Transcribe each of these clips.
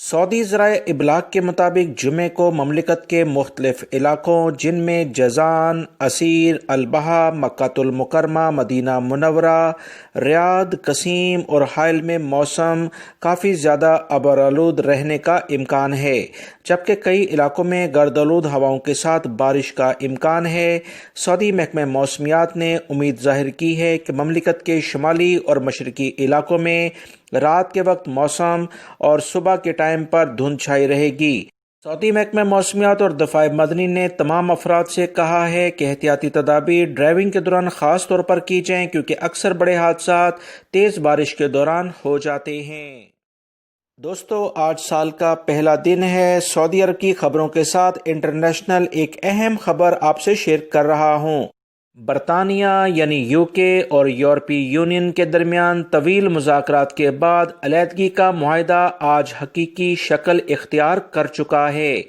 سعودی ذرائع ابلاغ کے مطابق جمعے کو مملکت کے مختلف علاقوں جن میں جازان، عسیر، البہا، مکہ المکرمہ، مدینہ منورہ، ریاض، قصیم اور حائل میں موسم کافی زیادہ ابرآلود رہنے کا امکان ہے، جبکہ کئی علاقوں میں گردآلود ہواؤں کے ساتھ بارش کا امکان ہے۔ سعودی محکمہ موسمیات نے امید ظاہر کی ہے کہ مملکت کے شمالی اور مشرقی علاقوں میں رات کے وقت موسم اور صبح کے ٹائم پر دھند چھائی رہے گی۔ سعودی محکمہ موسمیات اور دفاع مدنی نے تمام افراد سے کہا ہے کہ احتیاطی تدابیر ڈرائیونگ کے دوران خاص طور پر کی جائیں، کیونکہ اکثر بڑے حادثات تیز بارش کے دوران ہو جاتے ہیں۔ دوستو، آج سال کا پہلا دن ہے۔ سعودی عرب کی خبروں کے ساتھ انٹرنیشنل ایک اہم خبر آپ سے شیئر کر رہا ہوں۔ برطانیہ یعنی یو کے اور یورپی یونین کے درمیان طویل مذاکرات کے بعد علیحدگی کا معاہدہ آج حقیقی شکل اختیار کر چکا ہے۔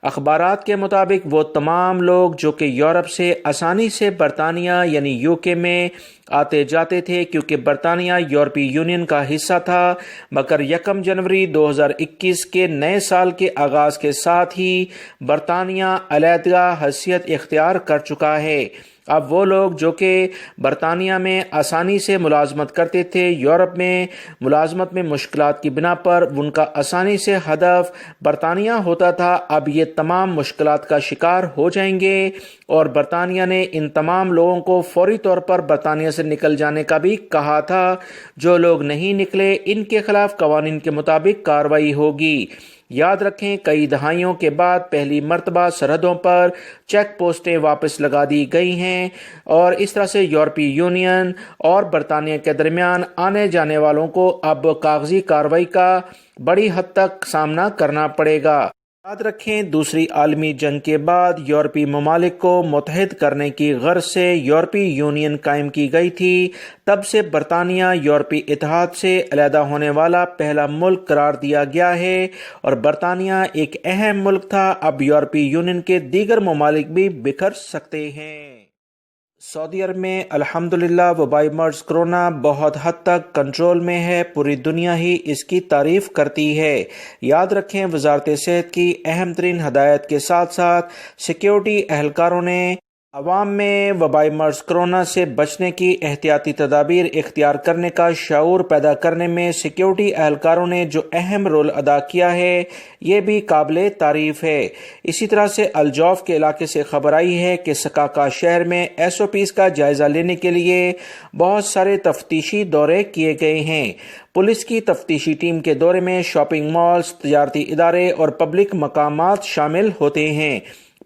اخبارات کے مطابق وہ تمام لوگ جو کہ یورپ سے آسانی سے برطانیہ یعنی یو کے میں آتے جاتے تھے، کیونکہ برطانیہ یورپی یونین کا حصہ تھا، مگر 1 جنوری 2021 کے نئے سال کے آغاز کے ساتھ ہی برطانیہ علیحدہ حیثیت اختیار کر چکا ہے۔ اب وہ لوگ جو کہ برطانیہ میں آسانی سے ملازمت کرتے تھے، یورپ میں ملازمت میں مشکلات کی بنا پر ان کا آسانی سے ہدف برطانیہ ہوتا تھا، اب یہ تمام مشکلات کا شکار ہو جائیں گے، اور برطانیہ نے ان تمام لوگوں کو فوری طور پر برطانیہ سے نکل جانے کا بھی کہا تھا۔ جو لوگ نہیں نکلے ان کے خلاف قوانین کے مطابق کارروائی ہوگی۔ یاد رکھیں، کئی دہائیوں کے بعد پہلی مرتبہ سرحدوں پر چیک پوسٹیں واپس لگا دی گئی ہیں، اور اس طرح سے یورپی یونین اور برطانیہ کے درمیان آنے جانے والوں کو اب کاغذی کارروائی کا بڑی حد تک سامنا کرنا پڑے گا۔ یاد رکھیں، دوسری عالمی جنگ کے بعد یورپی ممالک کو متحد کرنے کی غرض سے یورپی یونین قائم کی گئی تھی۔ تب سے برطانیہ یورپی اتحاد سے علیحدہ ہونے والا پہلا ملک قرار دیا گیا ہے، اور برطانیہ ایک اہم ملک تھا۔ اب یورپی یونین کے دیگر ممالک بھی بکھر سکتے ہیں۔ سعودی عرب میں الحمدللہ وبائی مرض کرونا بہت حد تک کنٹرول میں ہے، پوری دنیا ہی اس کی تعریف کرتی ہے۔ یاد رکھیں، وزارت صحت کی اہم ترین ہدایت کے ساتھ ساتھ سیکیورٹی اہلکاروں نے عوام میں وبائی مرض کرونا سے بچنے کی احتیاطی تدابیر اختیار کرنے کا شعور پیدا کرنے میں سیکیورٹی اہلکاروں نے جو اہم رول ادا کیا ہے، یہ بھی قابل تعریف ہے۔ اسی طرح سے الجوف کے علاقے سے خبر آئی ہے کہ سکاکا شہر میں SOPs کا جائزہ لینے کے لیے بہت سارے تفتیشی دورے کیے گئے ہیں۔ پولیس کی تفتیشی ٹیم کے دورے میں شاپنگ مالز، تجارتی ادارے اور پبلک مقامات شامل ہوتے ہیں۔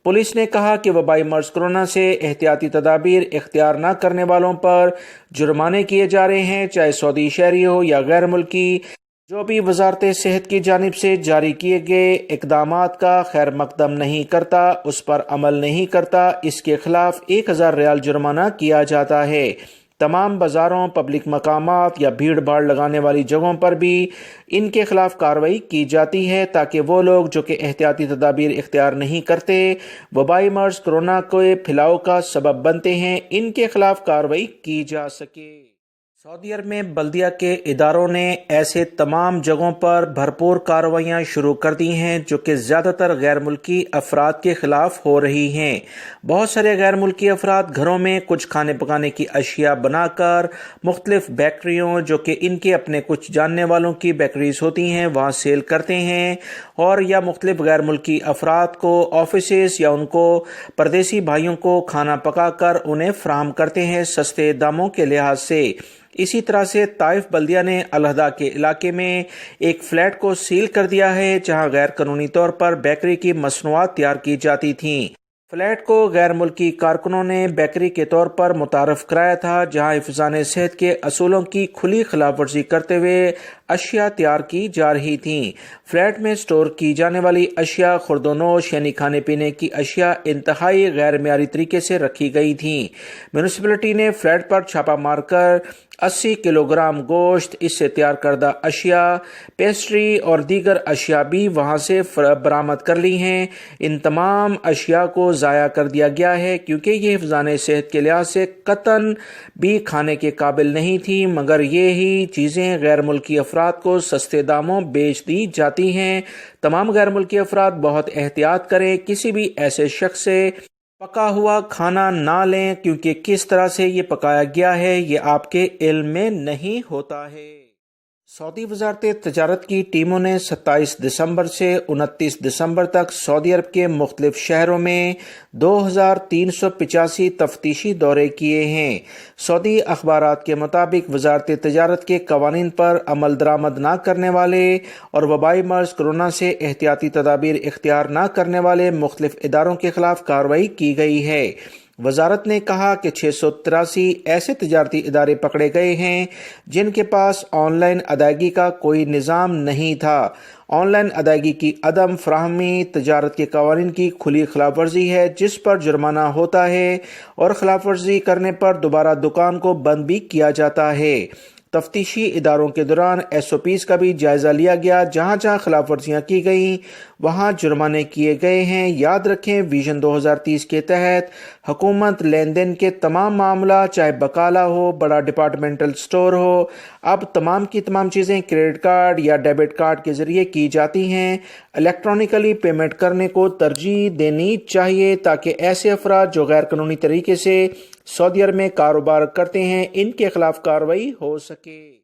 پولیس نے کہا کہ وبائی مرض کرونا سے احتیاطی تدابیر اختیار نہ کرنے والوں پر جرمانے کیے جا رہے ہیں، چاہے سعودی شہری ہو یا غیر ملکی۔ جو بھی وزارت صحت کی جانب سے جاری کیے گئے اقدامات کا خیر مقدم نہیں کرتا، اس پر عمل نہیں کرتا، اس کے خلاف 1000 ریال جرمانہ کیا جاتا ہے۔ تمام بازاروں، پبلک مقامات یا بھیڑ بھاڑ لگانے والی جگہوں پر بھی ان کے خلاف کارروائی کی جاتی ہے، تاکہ وہ لوگ جو کہ احتیاطی تدابیر اختیار نہیں کرتے، وبائی مرض کرونا کے پھیلاؤ کا سبب بنتے ہیں، ان کے خلاف کارروائی کی جا سکے۔ سعودی عرب میں بلدیہ کے اداروں نے ایسے تمام جگہوں پر بھرپور کارروائیاں شروع کر دی ہیں جو کہ زیادہ تر غیر ملکی افراد کے خلاف ہو رہی ہیں۔ بہت سارے غیر ملکی افراد گھروں میں کچھ کھانے پکانے کی اشیاء بنا کر مختلف بیکریوں جو کہ ان کے اپنے کچھ جاننے والوں کی بیکریز ہوتی ہیں وہاں سیل کرتے ہیں، اور یا مختلف غیر ملکی افراد کو آفیسز یا ان کو پردیسی بھائیوں کو کھانا پکا کر انہیں فراہم کرتے ہیں سستے داموں کے لحاظ سے۔ اسی طرح سے طائف بلدیہ نے الہدہ کے علاقے میں ایک فلیٹ کو سیل کر دیا ہے جہاں غیر قانونی طور پر بیکری کی مصنوعات تیار کی جاتی تھیں۔ فلیٹ کو غیر ملکی کارکنوں نے بیکری کے طور پر متعارف کرایا تھا، جہاں حفظان صحت کے اصولوں کی کھلی خلاف ورزی کرتے ہوئے اشیاء تیار کی جا رہی تھیں۔ فلیٹ میں سٹور کی جانے والی اشیاء خورد و نوش یعنی کھانے پینے کی اشیاء انتہائی غیر معیاری طریقے سے رکھی گئی تھیں۔ میونسپلٹی نے فلیٹ پر چھاپہ مار کر 80 کلو گرام گوشت، اس سے تیار کردہ اشیاء، پیسٹری اور دیگر اشیاء بھی وہاں سے برآمد کر لی ہیں۔ ان تمام اشیاء کو ضائع کر دیا گیا ہے کیونکہ یہ حفظان صحت کے لحاظ سے قطعاً بھی کھانے کے قابل نہیں تھی، مگر یہ ہی چیزیں غیر ملکی افراد افراد کو سستے داموں بیچ دی جاتی ہیں۔ تمام غیر ملکی افراد بہت احتیاط کریں، کسی بھی ایسے شخص سے پکا ہوا کھانا نہ لیں کیونکہ کس طرح سے یہ پکایا گیا ہے یہ آپ کے علم میں نہیں ہوتا ہے۔ سعودی وزارت تجارت کی ٹیموں نے 27 دسمبر سے 29 دسمبر تک سعودی عرب کے مختلف شہروں میں 2385 تفتیشی دورے کیے ہیں۔ سعودی اخبارات کے مطابق وزارت تجارت کے قوانین پر عمل درآمد نہ کرنے والے اور وبائی مرض کرونا سے احتیاطی تدابیر اختیار نہ کرنے والے مختلف اداروں کے خلاف کارروائی کی گئی ہے۔ وزارت نے کہا کہ 683 ایسے تجارتی ادارے پکڑے گئے ہیں جن کے پاس آن لائن ادائیگی کا کوئی نظام نہیں تھا۔ آن لائن ادائیگی کی عدم فراہمی تجارت کے قوانین کی کھلی خلاف ورزی ہے جس پر جرمانہ ہوتا ہے اور خلاف ورزی کرنے پر دوبارہ دکان کو بند بھی کیا جاتا ہے۔ تفتیشی اداروں کے دوران SOPs کا بھی جائزہ لیا گیا، جہاں جہاں خلاف ورزیاں کی گئیں وہاں جرمانے کیے گئے ہیں۔ یاد رکھیں ویژن 2030 کے تحت حکومت لین دین کے تمام معاملہ چاہے بقالہ ہو، بڑا ڈپارٹمنٹل سٹور ہو، اب تمام کی تمام چیزیں کریڈٹ کارڈ یا ڈیبٹ کارڈ کے ذریعے کی جاتی ہیں۔ الیکٹرانکلی پیمنٹ کرنے کو ترجیح دینی چاہیے تاکہ ایسے افراد جو غیر قانونی طریقے سے سعودی عرب میں کاروبار کرتے ہیں ان کے خلاف کارروائی ہو سکے۔